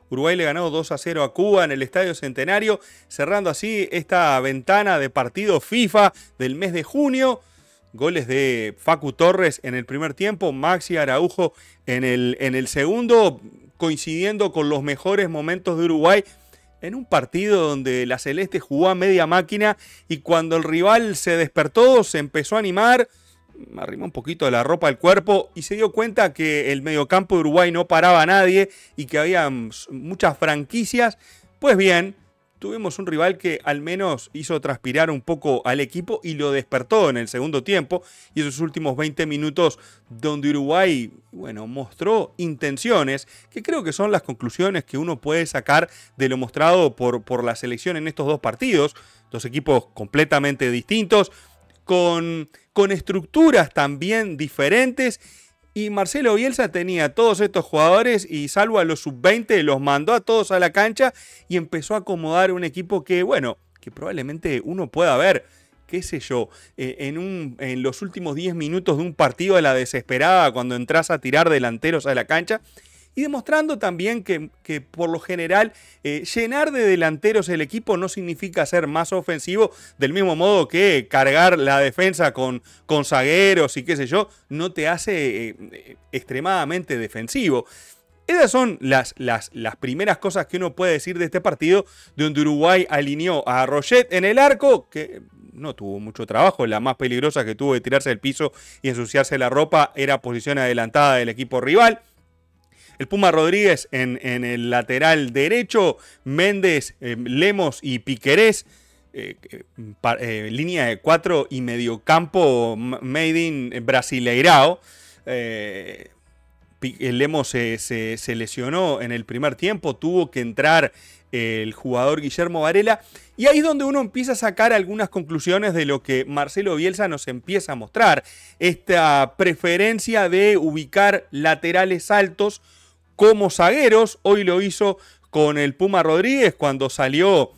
Uruguay le ganó 2-0 a Cuba en el Estadio Centenario, cerrando así esta ventana de partido FIFA del mes de junio. Goles de Facu Torres en el primer tiempo, Maxi Araujo en el segundo, coincidiendo con los mejores momentos de Uruguay en un partido donde la Celeste jugó a media máquina y cuando el rival se despertó, se empezó a animar, arrimó un poquito la ropa al cuerpo y se dio cuenta que el mediocampo de Uruguay no paraba a nadie y que había muchas franquicias. Pues bien, tuvimos un rival que al menos hizo transpirar un poco al equipo y lo despertó en el segundo tiempo. Y esos últimos 20 minutos donde Uruguay, bueno, mostró intenciones, que creo que son las conclusiones que uno puede sacar de lo mostrado por la selección en estos dos partidos. Dos equipos completamente distintos, con estructuras también diferentes. Y Marcelo Bielsa tenía todos estos jugadores y salvo a los sub-20 los mandó a todos a la cancha y empezó a acomodar un equipo que, bueno, que probablemente uno pueda ver, qué sé yo, en los últimos 10 minutos de un partido a la desesperada cuando entras a tirar delanteros a la cancha. Y demostrando también que por lo general llenar de delanteros el equipo no significa ser más ofensivo, del mismo modo que cargar la defensa con zagueros y qué sé yo, no te hace extremadamente defensivo. Esas son las primeras cosas que uno puede decir de este partido, donde Uruguay alineó a Roget en el arco, que no tuvo mucho trabajo, la más peligrosa que tuvo de tirarse del piso y ensuciarse la ropa era posición adelantada del equipo rival. El Puma Rodríguez en el lateral derecho, Méndez, Lemos y Piquerés, línea de 4 y mediocampo made in Brasileirao. Lemos se lesionó en el primer tiempo, tuvo que entrar el jugador Guillermo Varela, y ahí es donde uno empieza a sacar algunas conclusiones de lo que Marcelo Bielsa nos empieza a mostrar. Esta preferencia de ubicar laterales altos como zagueros. Hoy lo hizo con el Puma Rodríguez cuando salió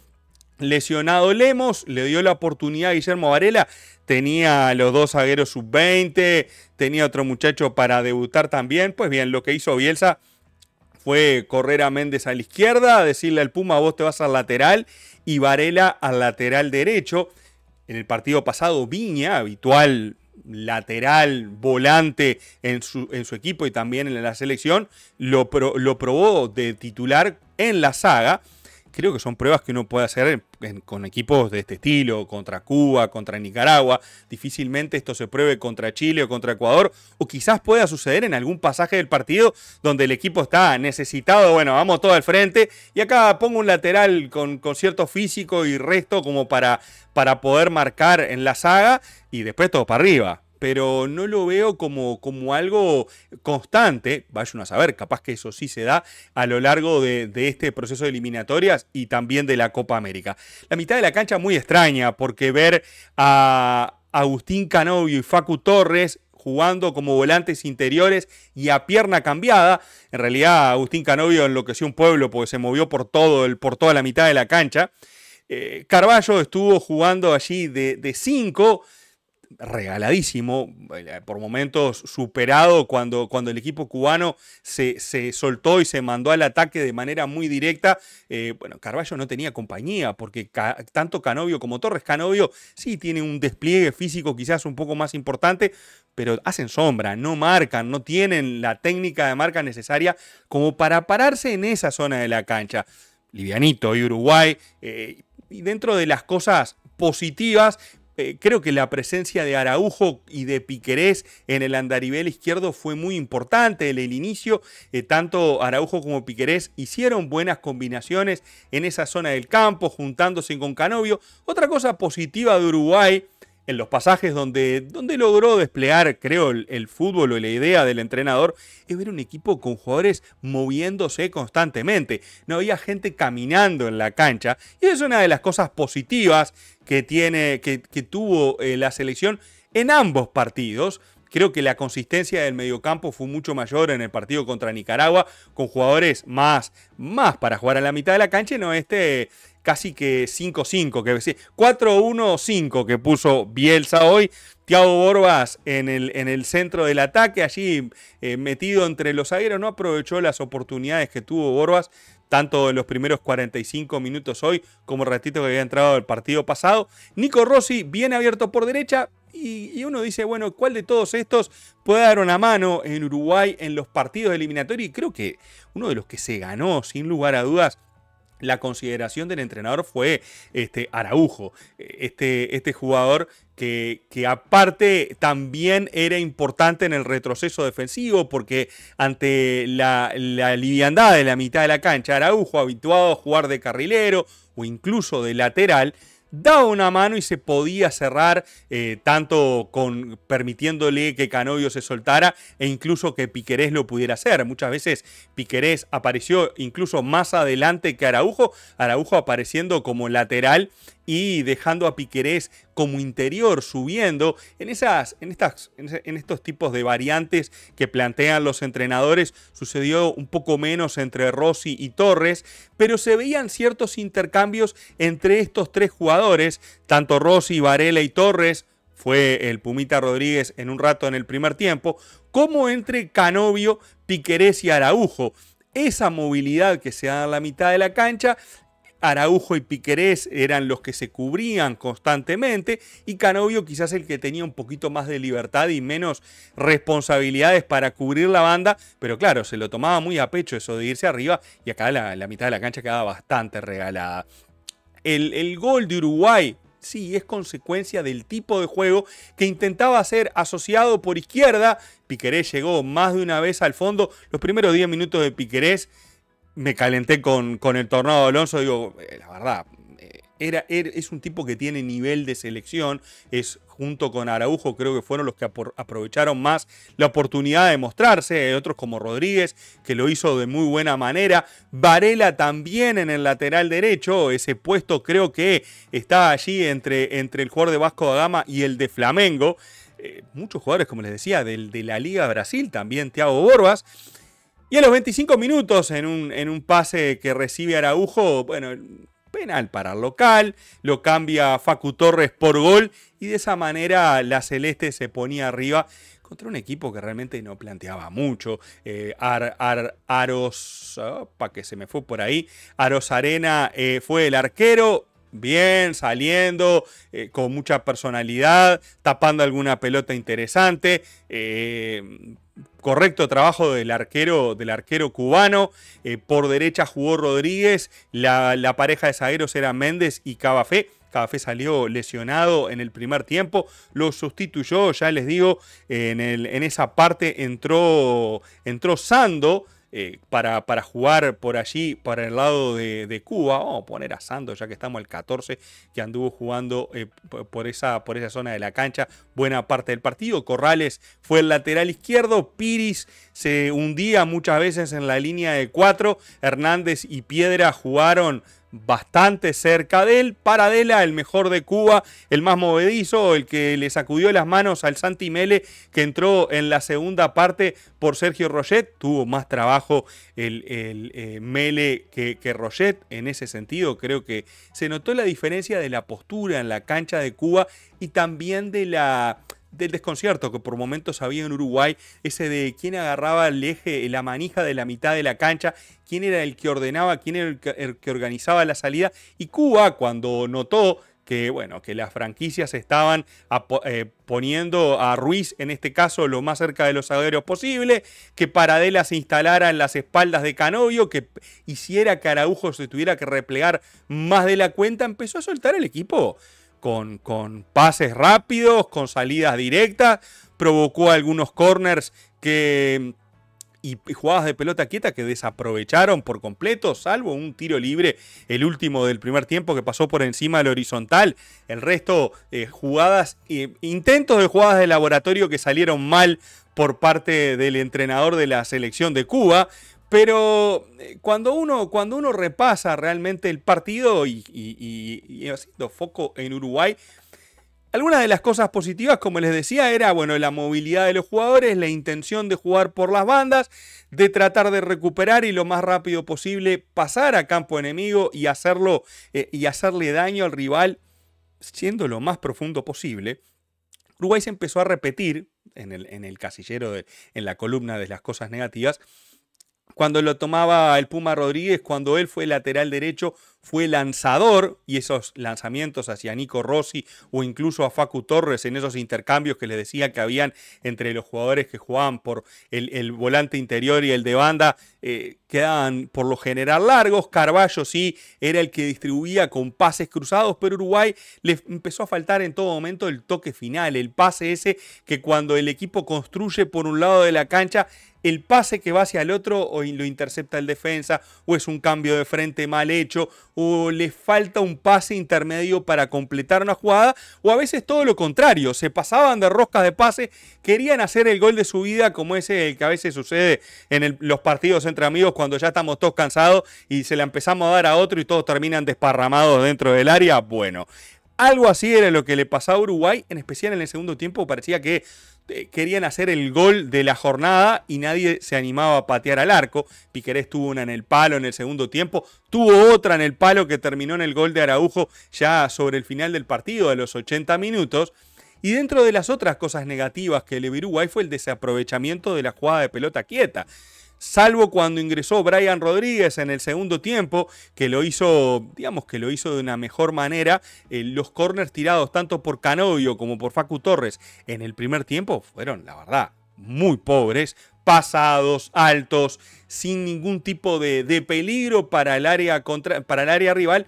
lesionado Lemos, le dio la oportunidad a Guillermo Varela, tenía a los dos zagueros sub-20, tenía otro muchacho para debutar también. Pues bien, lo que hizo Bielsa fue correr a Méndez a la izquierda, decirle al Puma vos te vas al lateral y Varela al lateral derecho. En el partido pasado Viña, habitual lateral, volante en su equipo y también en la selección, lo probó de titular en la saga. Creo que son pruebas que uno puede hacer con equipos de este estilo, contra Cuba, contra Nicaragua. Difícilmente esto se pruebe contra Chile o contra Ecuador, o quizás pueda suceder en algún pasaje del partido donde el equipo está necesitado, bueno, vamos todo al frente, y acá pongo un lateral con cierto físico y resto como para poder marcar en la saga, y después todo para arriba. Pero no lo veo como algo constante. Vaya uno a saber, capaz que eso sí se da a lo largo de este proceso de eliminatorias y también de la Copa América. La mitad de la cancha muy extraña, porque ver a Agustín Canovio y Facu Torres jugando como volantes interiores y a pierna cambiada. En realidad Agustín Canovio enloqueció un pueblo porque se movió por toda la mitad de la cancha. Carballo estuvo jugando allí de 5, regaladísimo, por momentos superado cuando el equipo cubano se soltó y se mandó al ataque de manera muy directa. Bueno, Carballo no tenía compañía porque tanto Canovio como Torres, Canovio sí tiene un despliegue físico quizás un poco más importante, pero hacen sombra, no marcan, no tienen la técnica de marca necesaria como para pararse en esa zona de la cancha. Livianito y Uruguay, y dentro de las cosas positivas, creo que la presencia de Araujo y de Piquerés en el andarivel izquierdo fue muy importante. En el inicio, tanto Araujo como Piquerés hicieron buenas combinaciones en esa zona del campo, juntándose con Canovio. Otra cosa positiva de Uruguay, en los pasajes donde logró desplegar, creo, el fútbol o la idea del entrenador, es ver un equipo con jugadores moviéndose constantemente. No había gente caminando en la cancha, y es una de las cosas positivas que tuvo la selección en ambos partidos, Creo que la consistencia del mediocampo fue mucho mayor en el partido contra Nicaragua, con jugadores más para jugar a la mitad de la cancha, y no casi que 5-5, que 4-1-5 que puso Bielsa hoy. Thiago Borbas en el centro del ataque, allí metido entre los zagueros, no aprovechó las oportunidades que tuvo Borbas, tanto en los primeros 45 minutos hoy, como el ratito que había entrado el partido pasado. Nico Rossi bien abierto por derecha, y uno dice, bueno, ¿cuál de todos estos puede dar una mano en Uruguay en los partidos eliminatorios? Y creo que uno de los que se ganó, sin lugar a dudas, la consideración del entrenador fue Araujo, este jugador que aparte también era importante en el retroceso defensivo, porque ante la liviandad de la mitad de la cancha, Araujo, habituado a jugar de carrilero o incluso de lateral, daba una mano y se podía cerrar, tanto permitiéndole que Canovio se soltara e incluso que Piquerés lo pudiera hacer. Muchas veces Piquerés apareció incluso más adelante que Araujo apareciendo como lateral y dejando a Piquerés como interior, subiendo en estos tipos de variantes que plantean los entrenadores. Sucedió un poco menos entre Rossi y Torres, pero se veían ciertos intercambios entre estos tres jugadores, tanto Rossi, Varela y Torres, fue el Pumita Rodríguez en un rato en el primer tiempo, como entre Canovio, Piquerés y Araujo. Esa movilidad que se da en la mitad de la cancha, Araujo y Piquerés eran los que se cubrían constantemente, y Canovio quizás el que tenía un poquito más de libertad y menos responsabilidades para cubrir la banda, pero claro, se lo tomaba muy a pecho eso de irse arriba, y acá la mitad de la cancha quedaba bastante regalada. El gol de Uruguay, sí, es consecuencia del tipo de juego que intentaba hacer asociado por izquierda. Piquerés llegó más de una vez al fondo. Los primeros 10 minutos de Piquerés me calenté con el Tornado Alonso. Digo, la verdad, es un tipo que tiene nivel de selección. Junto con Araujo, creo que fueron los que aprovecharon más la oportunidad de mostrarse. Hay otros como Rodríguez, que lo hizo de muy buena manera. Varela también en el lateral derecho. Ese puesto creo que está allí entre el jugador de Vasco da Gama y el de Flamengo. Muchos jugadores, como les decía, de la Liga Brasil, también Thiago Borbas. Y a los 25 minutos, en un pase que recibe Araujo, bueno, penal para el local, lo cambia Facu Torres por gol, y de esa manera la Celeste se ponía arriba contra un equipo que realmente no planteaba mucho. Aros Arena fue el arquero, bien, saliendo, con mucha personalidad, tapando alguna pelota interesante. Correcto trabajo del arquero cubano. Por derecha jugó Rodríguez. La pareja de zagueros era Méndez y Cabafé. Cabafé salió lesionado en el primer tiempo. Lo sustituyó, ya les digo, en esa parte entró Sando. Para jugar por allí, para el lado de Cuba. Vamos a poner a Sando, ya que estamos al 14, que anduvo jugando por esa zona de la cancha buena parte del partido. Corrales fue el lateral izquierdo. Piris se hundía muchas veces en la línea de 4. Hernández y Piedra jugaron bastante cerca de él. Paradela, el mejor de Cuba, el más movedizo, el que le sacudió las manos al Santi Mele, que entró en la segunda parte por Sergio Roget. Tuvo más trabajo el Mele que Roget. En ese sentido, creo que se notó la diferencia de la postura en la cancha de Cuba, y también del desconcierto que por momentos había en Uruguay, ese de quién agarraba el eje, la manija de la mitad de la cancha, quién era el que ordenaba, quién era el que organizaba la salida. Y Cuba, cuando notó que las franquicias estaban poniendo a Ruiz, en este caso, lo más cerca de los zagueros posible, que Paradela se instalara en las espaldas de Canovio, que hiciera que Araujo se tuviera que replegar más de la cuenta, empezó a soltar el equipo con pases rápidos, con salidas directas, provocó algunos corners y jugadas de pelota quieta que desaprovecharon por completo, salvo un tiro libre, el último del primer tiempo, que pasó por encima del horizontal. El resto, intentos de jugadas de laboratorio que salieron mal por parte del entrenador de la selección de Cuba. Pero cuando uno repasa realmente el partido y haciendo foco en Uruguay, Algunas de las cosas positivas, como les decía, era bueno, la movilidad de los jugadores, la intención de jugar por las bandas, de tratar de recuperar y lo más rápido posible pasar a campo enemigo y hacerlo y hacerle daño al rival siendo lo más profundo posible. Uruguay se empezó a repetir en el casillero, en la columna de las cosas negativas, cuando lo tomaba el Puma Rodríguez, cuando él fue lateral derecho, fue lanzador, y esos lanzamientos hacia Nico Rossi o incluso a Facu Torres en esos intercambios que les decía que habían entre los jugadores que jugaban por el volante interior y el de banda, quedaban por lo general largos. Carballo sí era el que distribuía con pases cruzados, pero Uruguay le empezó a faltar en todo momento el toque final, el pase ese que cuando el equipo construye por un lado de la cancha, el pase que va hacia el otro o lo intercepta el defensa, o es un cambio de frente mal hecho, o le falta un pase intermedio para completar una jugada, o a veces todo lo contrario, se pasaban de roscas de pase, querían hacer el gol de su vida, como ese que a veces sucede en los partidos entre amigos cuando ya estamos todos cansados y se la empezamos a dar a otro y todos terminan desparramados dentro del área. Bueno, algo así era lo que le pasaba a Uruguay, en especial en el segundo tiempo. Parecía que querían hacer el gol de la jornada y nadie se animaba a patear al arco. Piquerés tuvo una en el palo en el segundo tiempo, tuvo otra en el palo que terminó en el gol de Araujo ya sobre el final del partido, a los 80 minutos. Y dentro de las otras cosas negativas que le vio Uruguay fue el desaprovechamiento de la jugada de pelota quieta. Salvo cuando ingresó Brian Rodríguez en el segundo tiempo, que lo hizo, digamos que lo hizo de una mejor manera. Los córners tirados tanto por Canovio como por Facu Torres en el primer tiempo fueron, la verdad, muy pobres, pasados, altos, sin ningún tipo de peligro para el área rival.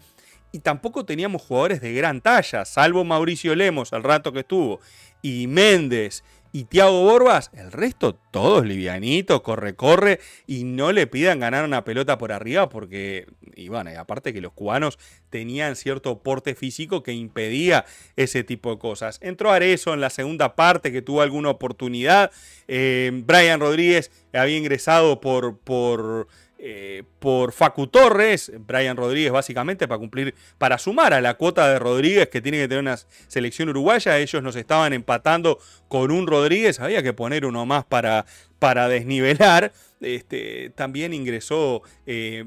Y tampoco teníamos jugadores de gran talla, salvo Mauricio Lemos al rato que estuvo, y Méndez y Thiago Borbas. El resto todos livianitos, corre, y no le pidan ganar una pelota por arriba porque, y bueno, y aparte que los cubanos tenían cierto porte físico que impedía ese tipo de cosas. Entró Arezzo en la segunda parte, que tuvo alguna oportunidad. Brian Rodríguez había ingresado por Facu Torres. Brian Rodríguez básicamente para sumar a la cuota de Rodríguez que tiene que tener una selección uruguaya. Ellos nos estaban empatando con un Rodríguez, había que poner uno más para desnivelar. También ingresó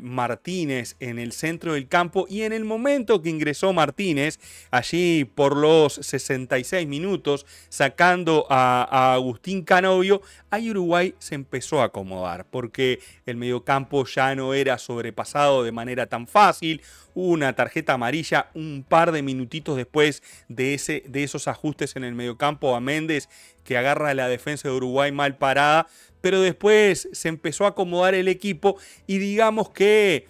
Martínez en el centro del campo, y en el momento que ingresó Martínez, allí por los 66 minutos, sacando a Agustín Canovio, ahí Uruguay se empezó a acomodar, porque el mediocampo ya no era sobrepasado de manera tan fácil. Hubo una tarjeta amarilla un par de minutitos después de esos ajustes en el mediocampo a Méndez, que agarra a la defensa de Uruguay mal parada, pero después se empezó a acomodar el equipo y digamos que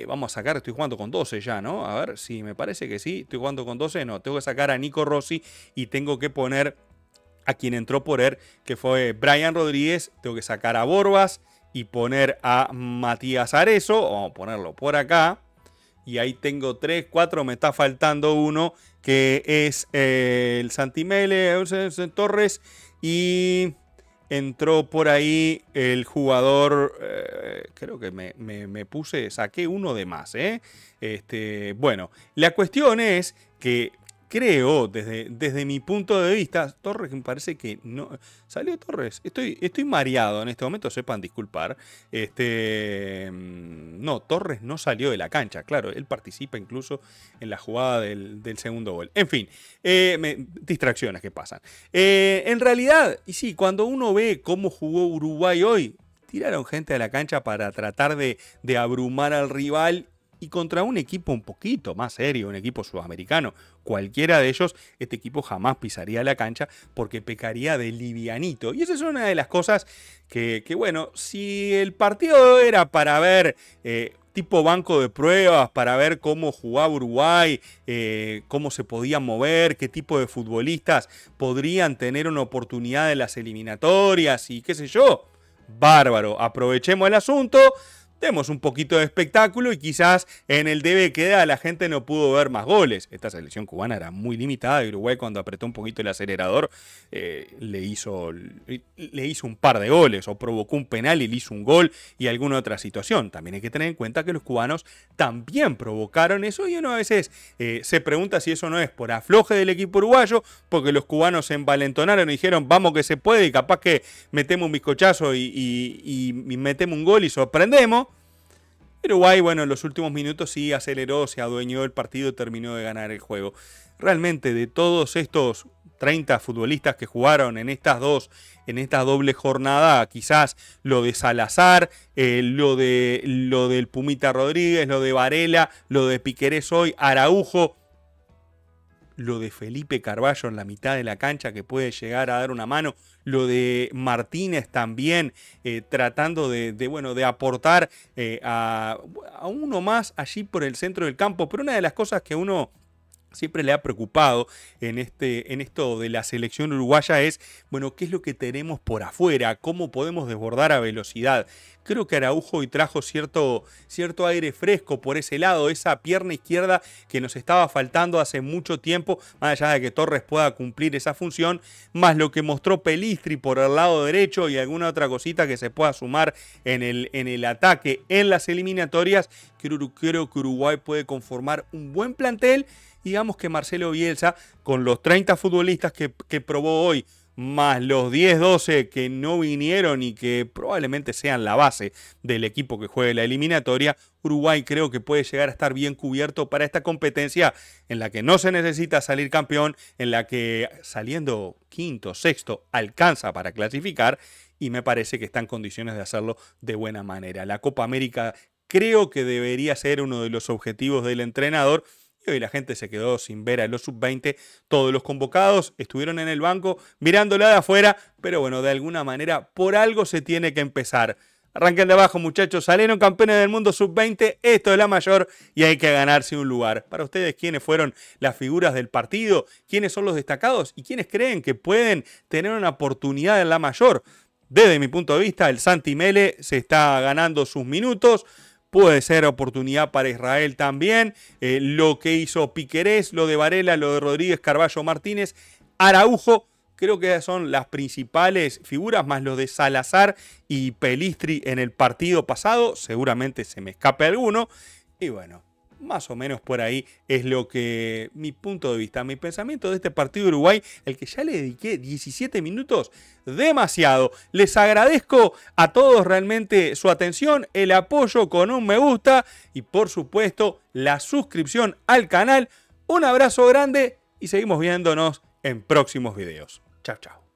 vamos a sacar, estoy jugando con 12 ya, ¿no? A ver, sí, me parece que sí, estoy jugando con 12, no, tengo que sacar a Nico Rossi y tengo que poner a quien entró por él, que fue Brian Rodríguez. Tengo que sacar a Borbas y poner a Matías Arezzo, vamos a ponerlo por acá. Y ahí tengo 3, 4, me está faltando uno, que es el Santimele, Torres, y entró por ahí el jugador, creo que saqué uno de más. Bueno, la cuestión es que creo, desde mi punto de vista, Torres me parece que no... ¿Salió Torres? Estoy mareado en este momento, sepan disculpar. No, Torres no salió de la cancha, claro, él participa incluso en la jugada del segundo gol. En fin, distracciones que pasan. En realidad, y sí, cuando uno ve cómo jugó Uruguay hoy, tiraron gente a la cancha para tratar de abrumar al rival. Y contra un equipo un poquito más serio, un equipo sudamericano, cualquiera de ellos, este equipo jamás pisaría la cancha porque pecaría de livianito. Y esa es una de las cosas que bueno, si el partido era para ver tipo banco de pruebas, para ver cómo jugaba Uruguay, cómo se podían mover, qué tipo de futbolistas podrían tener una oportunidad en las eliminatorias y qué sé yo, bárbaro, aprovechemos el asunto. demos un poquito de espectáculo y quizás en el debe queda la gente no pudo ver más goles. Esta selección cubana era muy limitada y Uruguay cuando apretó un poquito el acelerador le hizo un par de goles o provocó un penal y le hizo un gol y alguna otra situación. También hay que tener en cuenta que los cubanos también provocaron eso y uno a veces se pregunta si eso no es por afloje del equipo uruguayo, porque los cubanos se envalentonaron y dijeron vamos que se puede y capaz que metemos un bizcochazo y metemos un gol y sorprendemos. Uruguay, bueno, en los últimos minutos sí aceleró, se adueñó del partido y terminó de ganar el juego. Realmente de todos estos 30 futbolistas que jugaron en esta doble jornada, quizás lo de Salazar, lo del Pumita Rodríguez, lo de Varela, lo de Piquerés hoy, Araujo, lo de Felipe Carballo en la mitad de la cancha que puede llegar a dar una mano, lo de Martínez también tratando de aportar a uno más allí por el centro del campo, pero una de las cosas que uno siempre le ha preocupado en esto de la selección uruguaya es, bueno, ¿qué es lo que tenemos por afuera? ¿Cómo podemos desbordar a velocidad? Creo que Araujo hoy trajo cierto aire fresco por ese lado, esa pierna izquierda que nos estaba faltando hace mucho tiempo, más allá de que Torres pueda cumplir esa función, más lo que mostró Pelistri por el lado derecho y alguna otra cosita que se pueda sumar en el ataque en las eliminatorias. Creo que Uruguay puede conformar un buen plantel. Digamos que Marcelo Bielsa, con los 30 futbolistas que probó hoy, más los 10-12 que no vinieron y que probablemente sean la base del equipo que juegue la eliminatoria, Uruguay creo que puede llegar a estar bien cubierto para esta competencia en la que no se necesita salir campeón, en la que saliendo quinto, sexto, alcanza para clasificar y me parece que está en condiciones de hacerlo de buena manera. La Copa América creo que debería ser uno de los objetivos del entrenador. Y hoy la gente se quedó sin ver a los sub-20. Todos los convocados estuvieron en el banco mirándola de afuera, pero bueno, de alguna manera por algo se tiene que empezar. Arranquen de abajo, muchachos. Salieron campeones del mundo sub-20. Esto es la mayor y hay que ganarse un lugar. Para ustedes, ¿quiénes fueron las figuras del partido? ¿Quiénes son los destacados? ¿Y quiénes creen que pueden tener una oportunidad en la mayor? Desde mi punto de vista, el Santi Mele se está ganando sus minutos. Puede ser oportunidad para Israel también. Lo que hizo Piquerés, lo de Varela, lo de Rodríguez, Carballo, Martínez, Araujo, creo que son las principales figuras, más los de Salazar y Pelistri en el partido pasado. Seguramente se me escape alguno. Y bueno, más o menos por ahí es lo que mi punto de vista, mi pensamiento de este partido de Uruguay, el que ya le dediqué 17 minutos, demasiado. Les agradezco a todos realmente su atención, el apoyo con un me gusta y por supuesto la suscripción al canal. Un abrazo grande y seguimos viéndonos en próximos videos. Chao, chao.